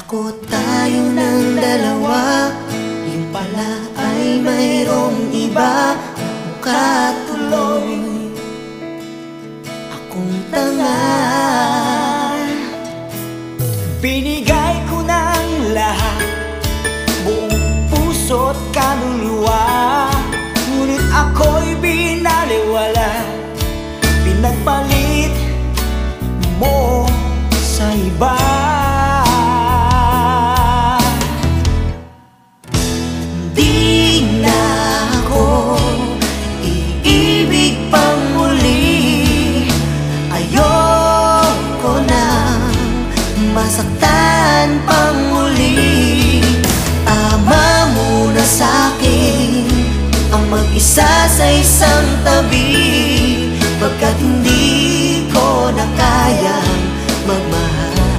ko tayo ng dalawa, yung pala ay mayroong iba. Mukha tuloy akong tanga. Binigay ko ng lahat, buong puso't kaluluwa, ngunit ako'y binaliwala, pinagpalit mo sa iba. Di na ako iibig pang muli, ayoko na masaktan pang muli. Tama muna sa'kin ang mag-isa sa isang tabi, pagkat